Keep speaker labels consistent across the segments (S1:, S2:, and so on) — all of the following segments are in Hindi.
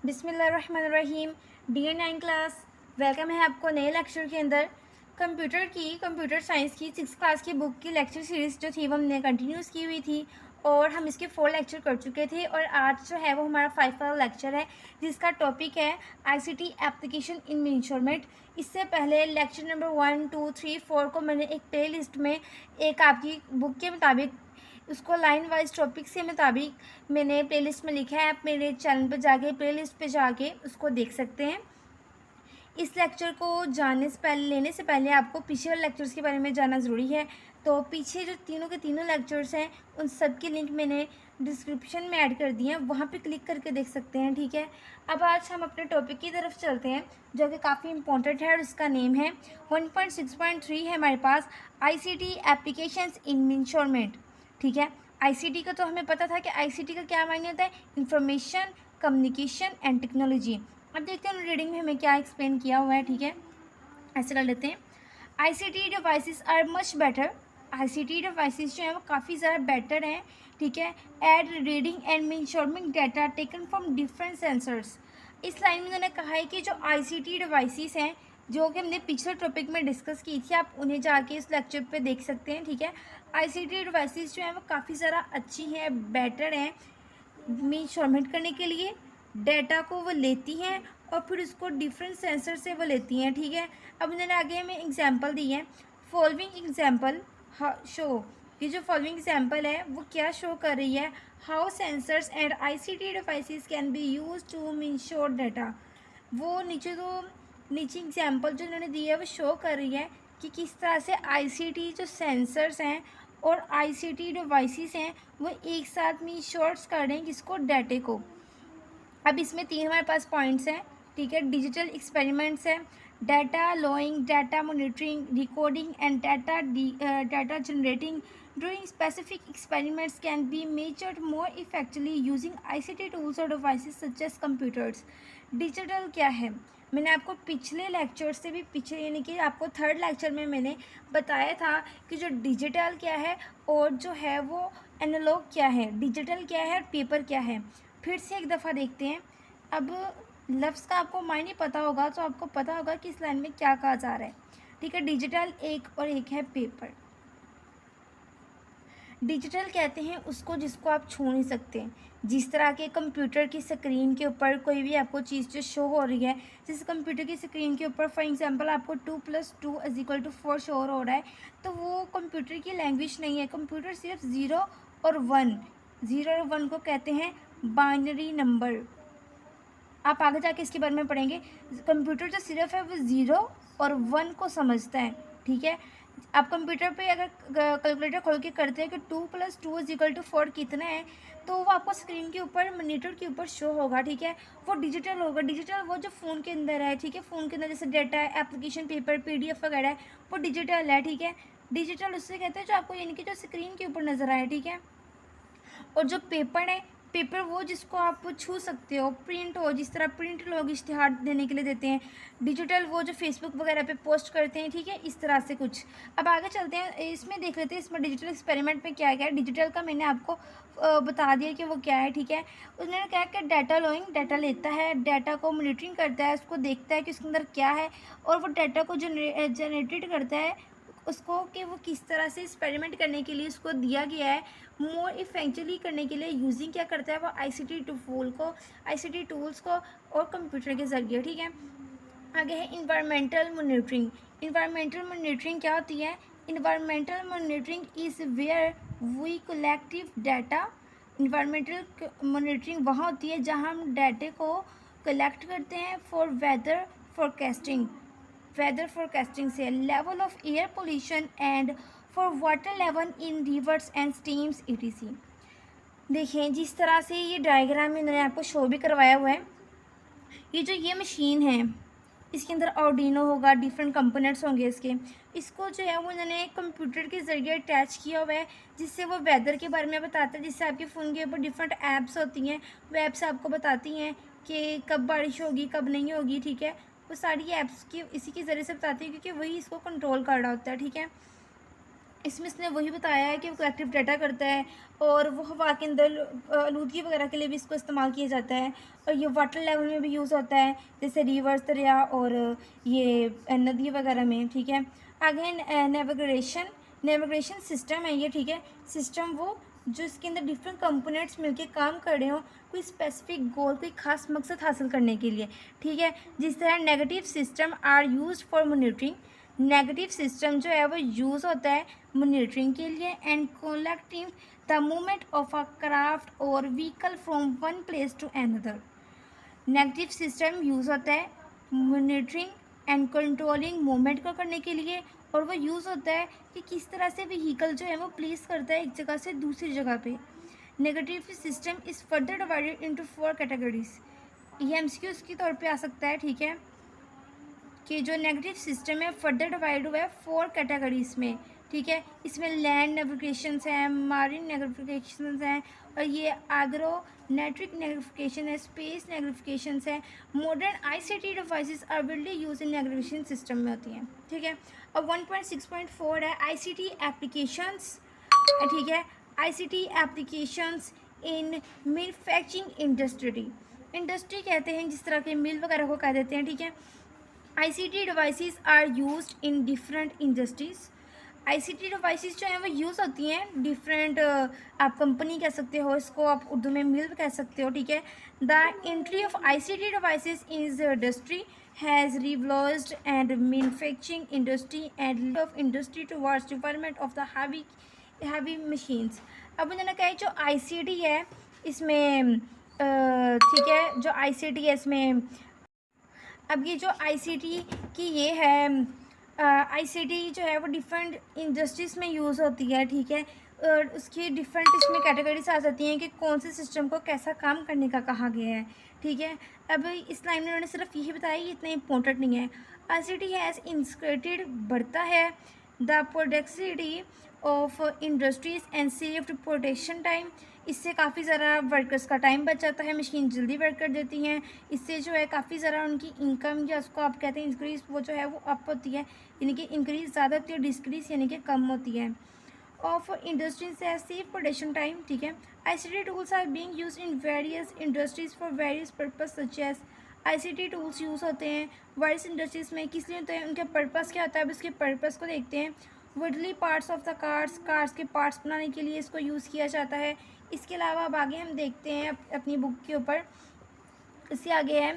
S1: बिस्मिल्लाहिर्रहमानिर्रहीम। D9 क्लास वेलकम है आपको नए लेक्चर के अंदर। कंप्यूटर साइंस की 6 क्लास की बुक की लेक्चर सीरीज़ जो थी वो हमने कंटिन्यूस की हुई थी और हम इसके 4 लेक्चर कर चुके थे और आज जो है वो हमारा 5 वाला लेक्चर है जिसका टॉपिक है ICT एप्लीकेशन इन मेजरमेंट। इससे पहले लेक्चर नंबर 1, 2, 3, 4 को मैंने एक प्ले लिस्ट में एक आपकी बुक के मुताबिक उसको लाइन वाइज टॉपिक के मुताबिक मैंने प्लेलिस्ट में लिखा है। आप मेरे चैनल पर जाके प्लेलिस्ट पे जाके उसको देख सकते हैं। इस लेक्चर को लेने से पहले आपको पिछले वाले लेक्चर्स के बारे में जानना ज़रूरी है। तो पीछे जो तीनों के तीनों लेक्चर्स हैं उन सब की लिंक मैंने डिस्क्रिप्शन में ऐड कर दी है, वहाँ पे क्लिक करके देख सकते हैं। ठीक है, अब आज हम अपने टॉपिक की तरफ चलते हैं जो कि काफ़ी इंपॉर्टेंट है और उसका नेम है 1.6.3 है हमारे पास ICT एप्लीकेशंस इन मेजरमेंट। ठीक है, ICT का तो हमें पता था कि ICT का क्या मायने होता है, इंफॉर्मेशन कम्युनिकेशन एंड टेक्नोलॉजी। अब देखते हैं रीडिंग में हमें क्या एक्सप्लेन किया हुआ है। ठीक है, ऐसे कर लेते हैं। ICT devices are much better. ICT devices जो है वो काफ़ी ज़्यादा बेटर हैं। ठीक है, aid reading and measurement data taken from different sensors. इस लाइन में उन्होंने कहा है कि जो ICT डिवाइसेस हैं जो कि हमने पिछले टॉपिक में डिस्कस की थी, आप उन्हें जाके इस लेक्चर पे देख सकते हैं। ठीक है, ICT डिवाइसेस जो है वो काफ़ी ज़्यादा अच्छी हैं, बेटर हैं मेजरमेंट करने के लिए। डाटा को वो लेती हैं और फिर उसको डिफरेंट सेंसर से वो लेती हैं। ठीक है, अब उन्होंने आगे हमें एग्जांपल दी है। फॉलोइंग एग्जांपल शो, ये जो फॉलोइंग एग्जांपल है वो क्या शो कर रही है, how sensors and ICT devices can be use to measure data. वो नीचे एग्जांपल जो उन्होंने दी है वो शो कर रही है कि किस तरह से ICT जो सेंसर्स हैं और ICT डिवाइसेस हैं वो एक साथ मेजर्स कर रहे हैं किसको, डाटे को। अब इसमें 3 हमारे पास पॉइंट्स हैं। ठीक है, डिजिटल एक्सपेरिमेंट्स है, data logging, data monitoring, recording and data generating during specific experiments can be measured more effectively using ICT tools और devices such as computers. Digital क्या है, मैंने आपको पिछले लेक्चर से भी पीछे यानी कि आपको थर्ड लेक्चर में मैंने बताया था कि जो डिजिटल क्या है और जो है वो एनालॉग क्या है, डिजिटल क्या है और पेपर क्या है। फिर से एक दफ़ा देखते हैं। अब लफ्ज़ का आपको मायने पता होगा तो आपको पता होगा कि इस लाइन में क्या कहा जा रहा है। ठीक है, डिजिटल एक और एक है पेपर। डिजिटल कहते हैं उसको जिसको आप छू नहीं सकते, जिस तरह के कंप्यूटर की स्क्रीन के ऊपर कोई भी आपको चीज़ जो शो हो रही है, जैसे कंप्यूटर की स्क्रीन के ऊपर फॉर एग्जांपल आपको 2+2=4 शो हो रहा है, तो वो कंप्यूटर की लैंग्वेज नहीं है। कंप्यूटर सिर्फ ज़ीरो और वन को कहते हैं बाइनरी नंबर। आप आगे जाके इसके बारे में पढ़ेंगे। कंप्यूटर जो सिर्फ है वो ज़ीरो और वन को समझता है। ठीक है, आप कंप्यूटर पे अगर कैलकुलेटर खोल के करते हैं कि 2+2=4 कितना है, तो वो आपको स्क्रीन के ऊपर मॉनिटर के ऊपर शो होगा। ठीक है, वो डिजिटल होगा। डिजिटल वो जो फ़ोन के अंदर है। ठीक है, फ़ोन के अंदर जैसे डाटा है, एप्लीकेशन, पेपर, PDF वगैरह है, वो डिजिटल है। ठीक है, डिजिटल उससे कहते हैं जो आपको यानी कि जो स्क्रीन के ऊपर नज़र आए। ठीक है, और जो पेपर है, पेपर वो जिसको आप छू सकते हो, प्रिंट हो, जिस तरह प्रिंट लोग इश्तिहार देने के लिए देते हैं। डिजिटल वो जो फेसबुक वगैरह पे पोस्ट करते हैं। ठीक है, इस तरह से कुछ। अब आगे चलते हैं, इसमें देख लेते हैं इसमें डिजिटल एक्सपेरिमेंट में क्या क्या है। डिजिटल का मैंने आपको बता दिया कि वो क्या है। ठीक है, उन्होंने कहा कि डाटा लोइंग, डाटा लेता है, डाटा को मॉनिटरिंग करता है, उसको देखता है कि उसके अंदर क्या है और वो डाटा को जनरेटेड करता है उसको कि वो किस तरह से एक्सपेरिमेंट करने के लिए उसको दिया गया है, मोर इफेक्टिवली करने के लिए यूजिंग क्या करता है वो ICT टूल्स को और कंप्यूटर के ज़रिए। ठीक है, आगे है इन्वायरमेंटल मॉनिटरिंग। इन्वायरमेंटल मॉनिटरिंग क्या होती है, environmental monitoring is where we collective data. Environmental monitoring वहाँ होती है जहाँ हम डाटे को कलेक्ट करते हैं फॉर वेदर फोरकास्टिंग से, level of air pollution and for water level in reverse and streams ETC। देखिए जिस तरह से ये डायग्राम में मैंने आपको शो भी करवाया हुआ है, ये मशीन है, इसके अंदर आर्डिनो होगा, डिफरेंट कंपोनेंट्स होंगे इसके। इसको जो है वो उन्होंने कंप्यूटर के ज़रिए अटैच किया हुआ है जिससे वो वेदर के बारे में बताता है। जिससे आपके फ़ोन के ऊपर डिफरेंट ऐप्स होती हैं, वो ऐप्स आपको बताती हैं कि कब बारिश होगी कब नहीं होगी। ठीक है, वो सारी ऐप्स की इसी के ज़रिए से बताती है क्योंकि वही इसको कंट्रोल कर रहा होता है। ठीक है, इसमें इसने वही बताया है कि वो कलेक्टिव डाटा करता है और वो हवा के अंदर आलूदगी वगैरह के लिए भी इसको इस्तेमाल किया जाता है और ये वाटर लेवल में भी यूज़ होता है, जैसे रिवर्स, दरिया और ये नदी वगैरह में, ठीक है। आगे नेविगेशन नेविगेशन सिस्टम है ये, ठीक है। सिस्टम वो जो इसके अंदर डिफरेंट कंपोनेंट्स मिलके काम कर रहे हो कोई स्पेसिफिक गोल, कोई खास मकसद हासिल करने के लिए, ठीक है। जिस तरह negative system are use for monitoring, negative system जो है वो यूज़ होता है मॉनिटरिंग के लिए and collecting the movement of a craft or vehicle from one place to another. Negative system use होता है मॉनिटरिंग एंड कंट्रोलिंग मूवमेंट को करने के लिए, और वो यूज़ होता है कि किस तरह से व्हीकल जो है वो प्लेस करता है एक जगह से दूसरी जगह पे। Negative system is further divided into 4 categories. ये एमसीक्यूज के तौर पे आ सकता है, ठीक है, कि जो नेगेटिव सिस्टम है फर्दर डिवाइड हुआ है 4 कैटेगरीज में, ठीक है। इसमें लैंड नेविगेशंस हैं, मारिन नेविगेशंस हैं, और ये एग्रोनेटिक नेविगेशन है, स्पेस नेविगेशंस है। Modern ICT devices are widely use in navigation system में होती हैं, ठीक है। अब 1.6.4 है आईसीटी एप्लीकेशंस, ठीक है। ICT applications in manufacturing industry, industry कहते हैं जिस तरह के मिल वगैरह को कह देते हैं, ठीक है। ICT devices are used in different industries। ICT devices जो हैं वो यूज़ होती हैं डिफरेंट, आप कंपनी कह सकते हो इसको, आप उर्दू में मिल कह सकते हो, ठीक है। The entry of ICT devices in the industry has revolutionized and manufacturing industry and of industry towards development of the heavy machines। अब उन्होंने कहा जो ICT है इसमें, ठीक है, जो ICT है इसमें, अब ये जो आईसीटी की ये है, आईसीटी जो है वो डिफरेंट इंडस्ट्रीज़ में यूज़ होती है, ठीक है। और उसकी डिफरेंट इसमें कैटेगरीज आ जाती हैं कि कौन से सिस्टम को कैसा काम करने का कहा गया है, ठीक है। अब इस लाइन में उन्होंने सिर्फ यही बताया, ये इतना इंपॉर्टेंट नहीं है। आईसीटी हैज़ इंस्क्रेटेड बढ़ता है the productivity of industries and saved production time, इससे काफ़ी ज़्यादा वर्कर्स का टाइम बच जाता है, मशीन जल्दी वर्क कर देती हैं, इससे जो है काफ़ी ज़्यादा उनकी इनकम या उसको आप कहते हैं इंक्रीज़, वो जो है वो अप होती है, यानी कि इंक्रीज़ ज़्यादा होती है, डिस्क्रीज़ यानी कि कम होती है। ऑफ इंडस्ट्रीज है सेव प्रोडक्शन टाइम, ठीक है। ICT tools are being used in various industries for various purpose such as, ICT tools use होते हैं वेरियस इंडस्ट्रीज़ में, किस लिए होते हैं, उनके पर्पज़ क्या होता है, अब इसके पर्पज़ को देखते हैं। वुडली parts of the cars, cars के पार्ट्स बनाने के लिए इसको यूज़ किया जाता है। इसके अलावा अब आगे हम देखते हैं अपनी बुक के ऊपर, इससे आगे है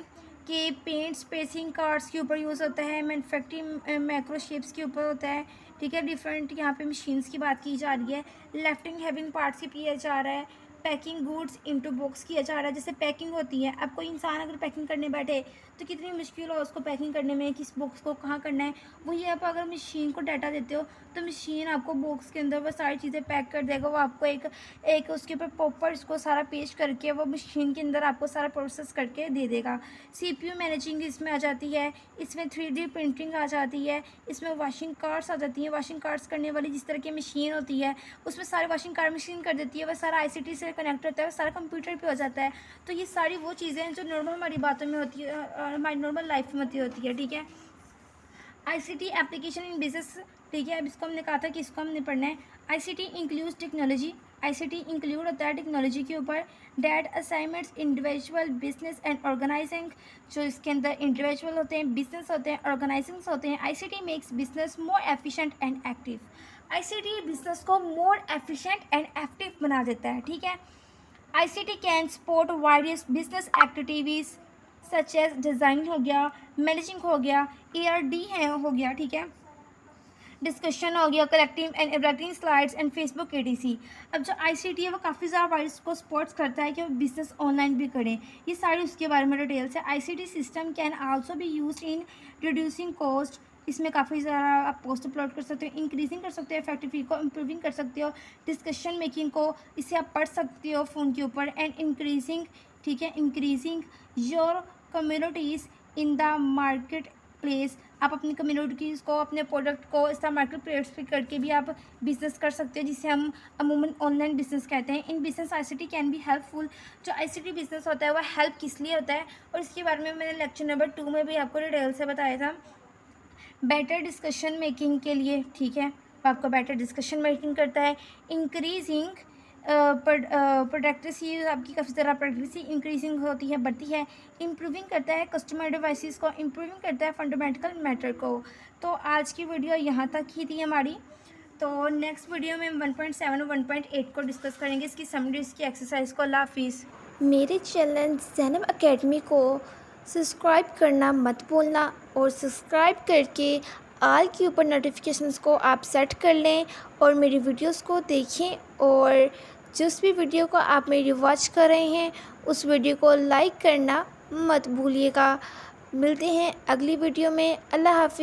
S1: कि पेंट स्पेसिंग कार्ड्स के ऊपर यूज़ होता है, मैन्युफैक्चरिंग मैक्रो शेप्स के ऊपर होता है, ठीक है। डिफरेंट यहाँ पे मशीन्स की बात की जा रही है, लेफ्टिंग हैविंग पार्ट्स की किया जा रहा है, पैकिंग गुड्स इनटू बॉक्स किया जा रहा है, जैसे पैकिंग होती है। अब कोई इंसान अगर पैकिंग करने बैठे तो कितनी मुश्किल हो उसको पैकिंग करने में, किस बॉक्स को कहाँ करना है, वही आप अगर मशीन को डाटा देते हो तो मशीन आपको बॉक्स के अंदर वो सारी चीज़ें पैक कर देगा, वो आपको एक उसके ऊपर प्रॉपर इसको सारा पेश करके वो मशीन के अंदर आपको सारा प्रोसेस करके दे देगा। CPU मैनेजिंग इसमें आ जाती है, इसमें 3D प्रिंटिंग आ जाती है, इसमें वॉशिंग कार्ड्स आ जाती हैं, वॉशिंग कार्ड्स करने वाली जिस तरह की मशीन होती है उसमें सारे वॉशिंग कार्ड मशीन कर देती है, वह सारा ICT से कनेक्ट होता है, वो सारा कंप्यूटर पे हो जाता है। तो ये सारी वो चीज़ें हैं जो नॉर्मल हमारी बातों में होती है, हमारी नॉर्मल लाइफ में होती है, ठीक है। ICT एप्लीकेशन इन बिजनेस, ठीक है। अब इसको हमने कहा था कि इसको हमने पढ़ना है। ICT includes technology, ICT include होता है टेक्नोलॉजी के ऊपर, that assignments individual business and organising, जो इसके अंदर इंडिविजुअल होते हैं, बिजनेस होते हैं, ऑर्गेनाइजिंग्स होते हैं। ICT makes business more efficient and active, ICT business को मोर एफिशिएंट एंड एक्टिव बना देता है, ठीक है। ICT can support various business activities such as design हो गया, मैनेजिंग हो गया, ARD है हो गया, ठीक है, डिस्कशन हो गया, कलेक्टिंग एंड इवैक्टिंग स्लाइड्स एंड फेसबुक ATC। अब जो ICT है वो काफ़ी ज़्यादा वाइस को सपोर्ट्स करता है कि वो बिजनेस ऑनलाइन भी करें, ये सारी उसके बारे में डिटेल्स है। ICT system can also be used in reducing cost, इसमें काफ़ी ज़्यादा आप पोस्ट अपलोड कर सकते हो, इंक्रीजिंग कर सकते हो इफेक्टिविटी को, इम्प्रूविंग कर सकते हो डिस्कशन मेकिंग को, इससे आप पढ़ सकते हो फ़ोन के ऊपर, एंड इंक्रीजिंग, ठीक है, increasing your communities in the market place, आप अपनी कम्युनिटीज़ को, अपने प्रोडक्ट को इस तरह मार्केट प्लेस पे करके भी आप बिज़नेस कर सकते हो, जिसे हम अमूमन ऑनलाइन बिज़नेस कहते हैं। इन business ICT can be helpful, जो ICT बिज़नेस होता है वह हेल्प किस लिए होता है, और इसके बारे में मैंने लेक्चर नंबर 2 में भी आपको डिटेल से बताया था, बेटर डिस्कशन मेकिंग के लिए, ठीक है। आपको बेटर डिस्कशन मेकिंग करता है, इंक्रीजिंग प्रोडक्टिविटी आपकी काफ़ी ज़्यादा प्रोडक्टिविटी इंक्रीजिंग होती है, बढ़ती है, इम्प्रूविंग करता है कस्टमर डिवाइसेस को, इम्प्रूविंग करता है फंडामेंटल मैटर को। तो आज की वीडियो यहाँ तक ही थी हमारी। तो नेक्स्ट वीडियो में हम 1.7 और 1.8 को डिस्कस करेंगे, इसकी समरी, इसकी एक्सरसाइज को। अल्लाह हाफिज़।
S2: मेरे चैनल ज़ैनब एकेडमी को सब्सक्राइब करना मत भूलना और सब्सक्राइब करके आल के ऊपर नोटिफिकेशंस को आप सेट कर लें और मेरी वीडियोस को देखें, और जिस भी वीडियो को आप मेरी वॉच कर रहे हैं उस वीडियो को लाइक करना मत भूलिएगा। मिलते हैं अगली वीडियो में। अल्लाह हाफिज़।